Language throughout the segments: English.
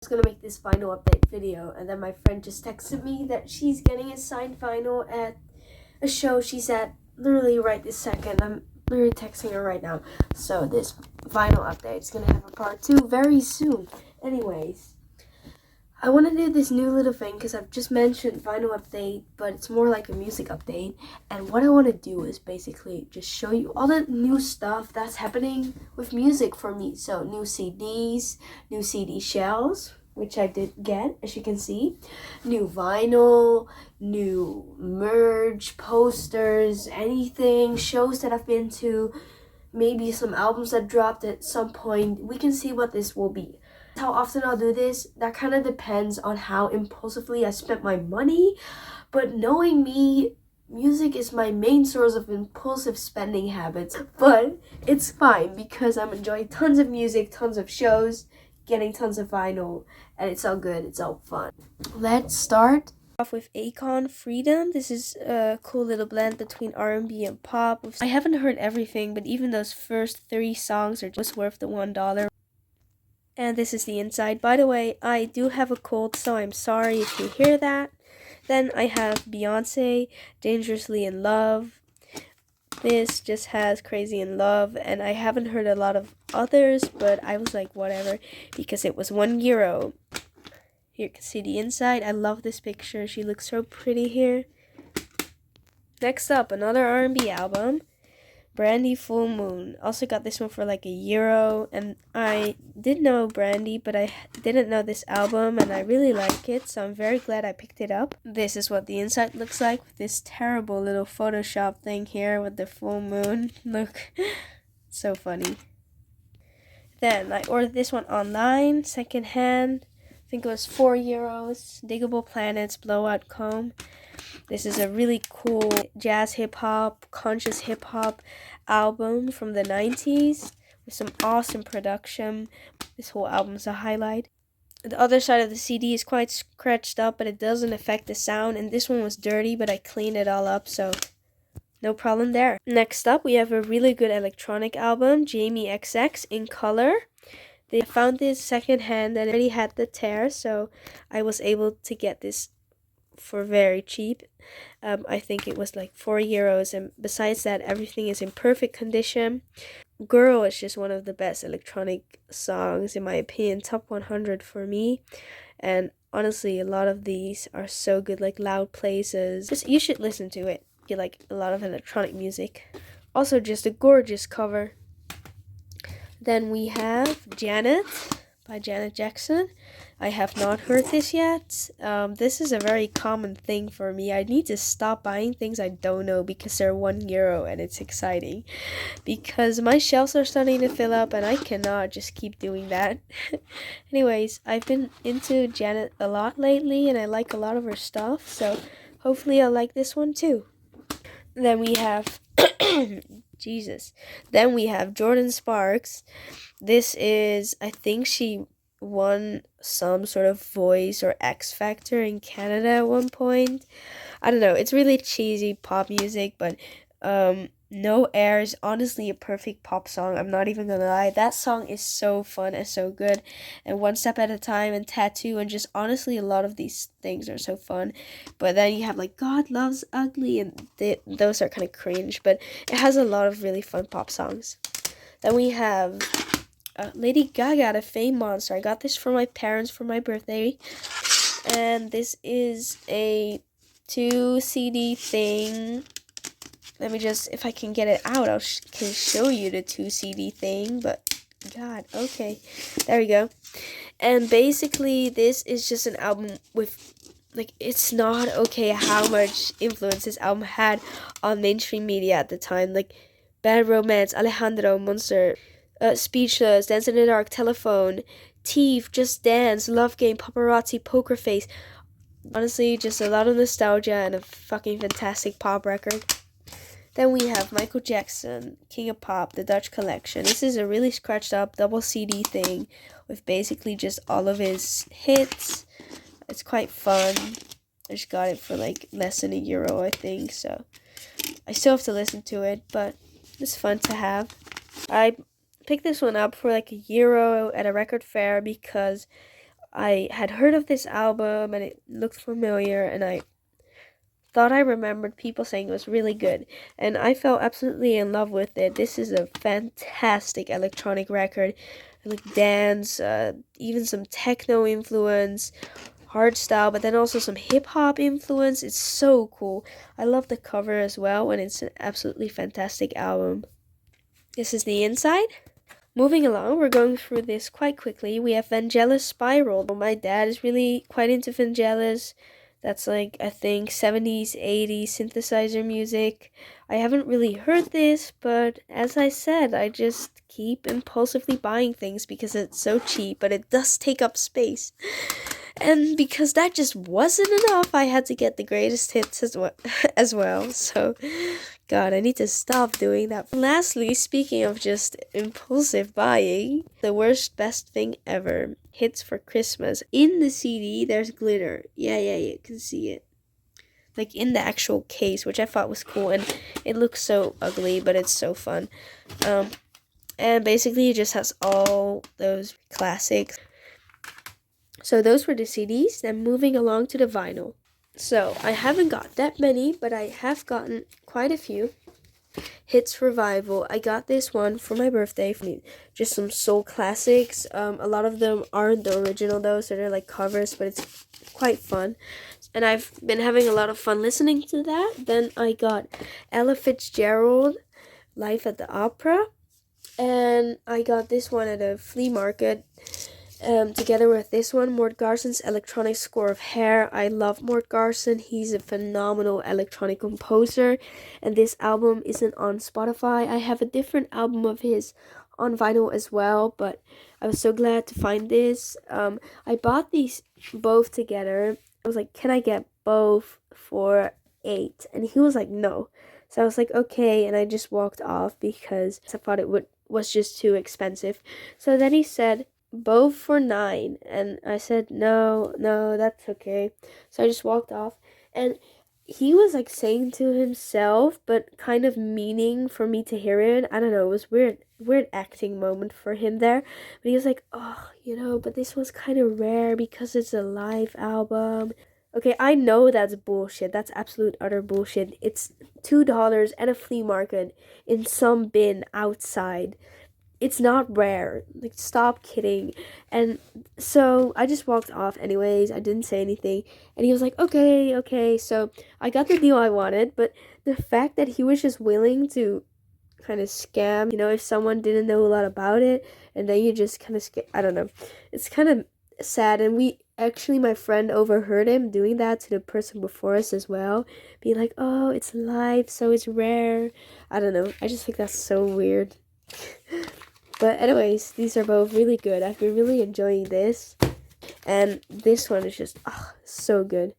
was gonna make this vinyl update video, and then my friend just texted me that she's getting a signed vinyl at a show she's at literally right this second. I'm literally texting her right now. So this vinyl update is gonna have a part 2 very soon. Anyways, I want to do this new little thing because I've just mentioned vinyl update, but it's more like a music update. And what I want to do is basically just show you all the new stuff that's happening with music for me. So new CDs, new CD shells, which I did get, as you can see, new vinyl, new merch, posters, anything, shows that I've been to, maybe some albums that dropped at some point. We can see what this will be. How often I'll do this, that kind of depends on how impulsively I spent my money. But knowing me, music is my main source of impulsive spending habits. But it's fine because I'm enjoying tons of music, tons of shows, getting tons of vinyl, and it's all good, it's all fun. Let's start off with Akon Freedom. This is a cool little blend between R&B and pop. I haven't heard everything, but even those first 3 songs are just worth the $1. And this is the inside. By the way, I do have a cold, so I'm sorry if you hear that. Then I have Beyonce, Dangerously in Love. This just has Crazy in Love, and I haven't heard a lot of others, but I was like, whatever, because it was €1. Here you can see the inside. I love this picture. She looks so pretty here. Next up, another R&B album. Brandy Full Moon. Also got this one for like €1, and I did know Brandy, but I didn't know this album, and I really like it, so I'm very glad I picked it up. This is what the inside looks like with this terrible little Photoshop thing here with the full moon. Look, so funny. Then I ordered this one online, secondhand. I think it was €4. Diggable Planets Blowout Comb. This is a really cool jazz hip-hop, conscious hip-hop album from the 90s with some awesome production. This whole album's a highlight. The other side of the CD is quite scratched up, but it doesn't affect the sound. And this one was dirty, but I cleaned it all up, so no problem there. Next up, we have a really good electronic album, Jamie XX in color. They found this secondhand and it already had the tear, so I was able to get this for very cheap. I think it was like €4, and besides that, everything is in perfect condition. Girl is just one of the best electronic songs in my opinion, top 100 for me. And honestly, a lot of these are so good, like Loud Places. You should listen to it if you like a lot of electronic music. Also, just a gorgeous cover. Then we have Janet by Janet Jackson. I have not heard this yet. This is a very common thing for me. I need to stop buying things I don't know because they're €1 and it's exciting. Because my shelves are starting to fill up and I cannot just keep doing that. Anyways, I've been into Janet a lot lately and I like a lot of her stuff. So hopefully I'll like this one too. Then we have... Jesus. Then we have Jordan Sparks. This is, I think she won some sort of Voice or X Factor in Canada at one point. I don't know. It's really cheesy pop music, but No Air is honestly a perfect pop song. I'm not even gonna lie. That song is so fun and so good. And One Step at a Time and Tattoo, and just honestly a lot of these things are so fun. But then you have like God Loves Ugly, and those are kind of cringe, but it has a lot of really fun pop songs. Then we have Lady Gaga, The Fame Monster. I got this for my parents for my birthday. And this is a 2 CD thing. Let me just, if I can get it out, can show you the 2 CD thing. But, God, okay. There we go. And basically, this is just an album with, like, it's not okay how much influence this album had on mainstream media at the time. Like, Bad Romance, Alejandro, Monster, Speechless, Dance in the Dark, Telephone, Thief, Just Dance, Love Game, Paparazzi, Poker Face. Honestly, just a lot of nostalgia and a fucking fantastic pop record. Then we have Michael Jackson, King of Pop, The Dutch Collection. This is a really scratched up double CD thing with basically just all of his hits. It's quite fun. I just got it for like less than €1, I think. So I still have to listen to it, but it's fun to have. I picked this one up for like €1 at a record fair because I had heard of this album and it looked familiar, and I thought I remembered people saying it was really good, and I fell absolutely in love with it. This is a fantastic electronic record, like dance, even some techno influence, hard style, but then also some hip hop influence. It's so cool. I love the cover as well, and it's an absolutely fantastic album. This is the inside. Moving along, we're going through this quite quickly. We have Vangelis Spiral. My dad is really quite into Vangelis. That's like, I think, 70s, 80s synthesizer music. I haven't really heard this, but as I said, I just keep impulsively buying things because it's so cheap, but it does take up space. And because that just wasn't enough, I had to get the greatest hits as well. So, God, I need to stop doing that. Lastly, speaking of just impulsive buying, the worst best thing ever. Hits for Christmas. In the CD, there's glitter. Yeah, you can see it. Like in the actual case, which I thought was cool. And it looks so ugly, but it's so fun. And basically, it just has all those classics. So those were the CDs. Then moving along to the vinyl. So I haven't got that many, but I have gotten quite a few. Hits Revival. I got this one for my birthday. Just some soul classics. A lot of them aren't the original though, so they're like covers, but it's quite fun. And I've been having a lot of fun listening to that. Then I got Ella Fitzgerald, Life at the Opera. And I got this one at a flea market. Together with this one, Mort Garson's electronic score of Hair. I love Mort Garson. He's a phenomenal electronic composer, and this album isn't on Spotify. I have a different album of his on vinyl as well, but I was so glad to find this. I bought these both together. I was like, can I get both for $8? And he was like, no. So I was like, okay, and I just walked off because I thought was just too expensive. So then he said, both for $9, and I said no, that's okay. So I just walked off, and he was like saying to himself, but kind of meaning for me to hear it. I don't know, it was weird acting moment for him there. But he was like, oh, but this was kind of rare because it's a live album. Okay, I know that's bullshit. That's absolute utter bullshit. It's $2 at a flea market in some bin outside. It's not rare. Like, stop kidding. And so I just walked off anyways. I didn't say anything. And he was like, okay. So I got the deal I wanted. But the fact that he was just willing to kind of scam, if someone didn't know a lot about it, and then you just kind of I don't know. It's kind of sad. And my friend overheard him doing that to the person before us as well. Being like, oh, it's live, so it's rare. I don't know. I just think that's so weird. But anyways, these are both really good. I've been really enjoying this. And this one is just, so good.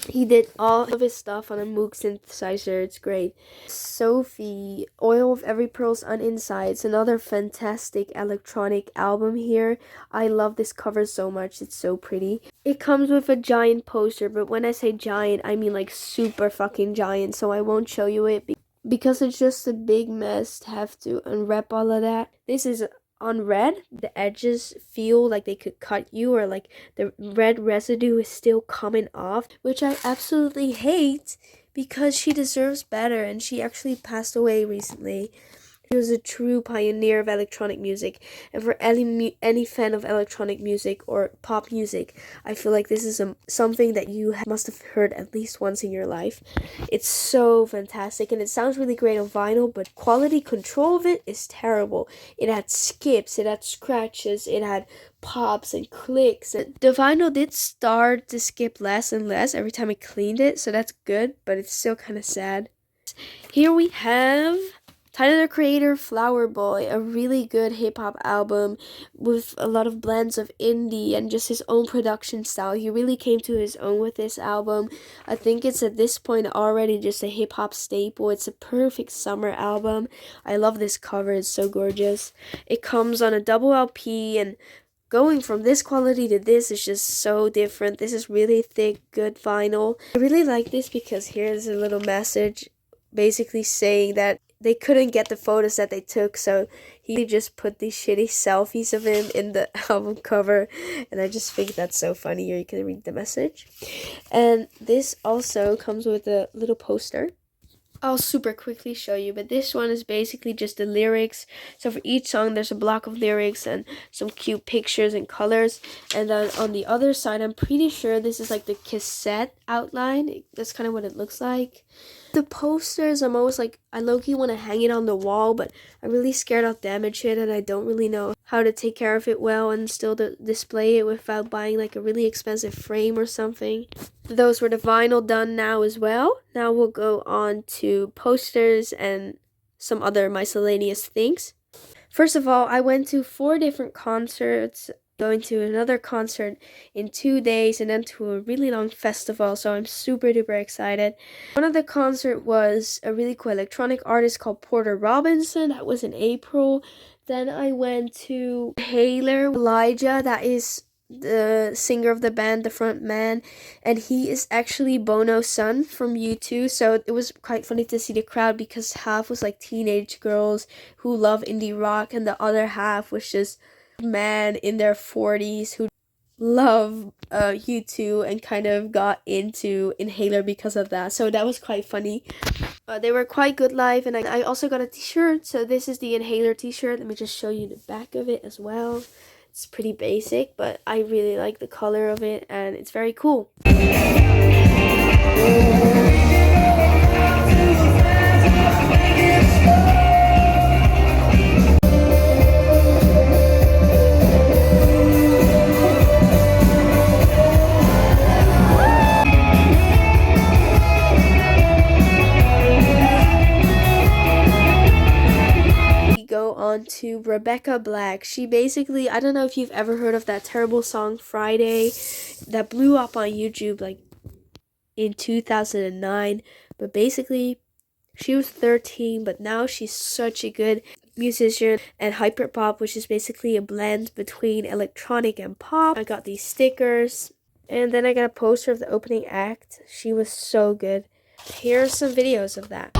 He did all of his stuff on a Moog synthesizer. It's great. Sophie, Oil of Every Pearl's on Inside. It's another fantastic electronic album here. I love this cover so much. It's so pretty. It comes with a giant poster, but when I say giant, I mean like super fucking giant. So I won't show you it because it's just a big mess to have to unwrap all of that. This is unread. The edges feel like they could cut you, or like the red residue is still coming off, which I absolutely hate because she deserves better, and she actually passed away recently. He was a true pioneer of electronic music, and for any fan of electronic music or pop music, I feel like this is something that you must have heard at least once in your life. It's so fantastic, and it sounds really great on vinyl, but quality control of it is terrible. It had skips, it had scratches, it had pops and clicks. The vinyl did start to skip less and less every time I cleaned it, so that's good, but it's still kind of sad. Here we have Tyler the Creator, Flower Boy, a really good hip-hop album with a lot of blends of indie and just his own production style. He really came to his own with this album. I think it's at this point already just a hip-hop staple. It's a perfect summer album. I love this cover. It's so gorgeous. It comes on a double LP, and going from this quality to this is just so different. This is really thick, good vinyl. I really like this because here's a little message basically saying that they couldn't get the photos that they took, so he just put these shitty selfies of him in the album cover, and I just think that's so funny. Here you can read the message. And this also comes with a little poster. I'll super quickly show you, but this one is basically just the lyrics. So for each song there's a block of lyrics and some cute pictures and colors, and then on the other side I'm pretty sure this is like the cassette outline. That's kind of what it looks like. The posters, I'm always like, I low-key want to hang it on the wall, but I'm really scared I'll damage it, and I don't really know how to take care of it well and still display it without buying like a really expensive frame or something. Those were the vinyl done now as well. Now we'll go on to posters and some other miscellaneous things. First of all, I went to 4 different concerts, going to another concert in 2 days, and then to a really long festival, so I'm super duper excited. One of the concert was a really cool electronic artist called Porter Robinson. That was in April. Then I went to Inhaler, Elijah, that is the singer of the band, the front man, and he is actually Bono's son from U2, so it was quite funny to see the crowd because half was like teenage girls who love indie rock, and the other half was just men in their 40s who love U2 and kind of got into Inhaler because of that, so that was quite funny. They were quite good live, and I also got a t-shirt, so this is the Inhaler t-shirt. Let me just show you the back of it as well. It's pretty basic, but I really like the color of it, and it's very cool. On to Rebecca Black. She basically, I don't know if you've ever heard of that terrible song Friday that blew up on YouTube like in 2009, but basically she was 13, but now she's such a good musician, and hyperpop, which is basically a blend between electronic and pop. I got these stickers, and then I got a poster of the opening act. She was so good. Here are some videos of that.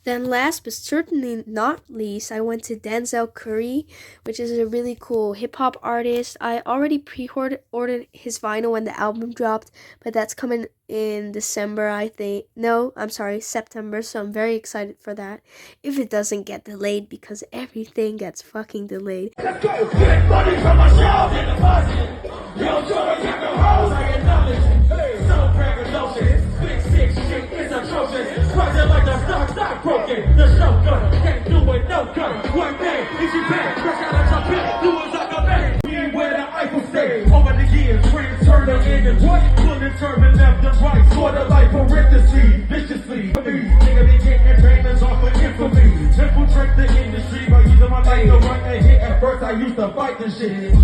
Then last but certainly not least, I went to Denzel Curry, which is a really cool hip-hop artist. I already pre-ordered his vinyl when the album dropped, but that's coming in December, I think. No, I'm sorry, September, so I'm very excited for that. If it doesn't get delayed, because everything gets fucking delayed. Let's go! Get money from my shelf in the pocket. Yo, Jordan, get the hoes, I acknowledge. Hey, so braggadocious. Big six shit is atrocious. Project like the stock broken. The shotgun can't do it, no gun. One day, is your back? Fresh out of your bed, do it like a man. We where the Eiffel stay. Over the years, friends turn the end and what? Pulling turban left and right. Sort of like parentheses, viciously. Nigga, they getting payments off of infamy. Infiltrate the industry by using my life to run and hit. At first, I used to fight this shit.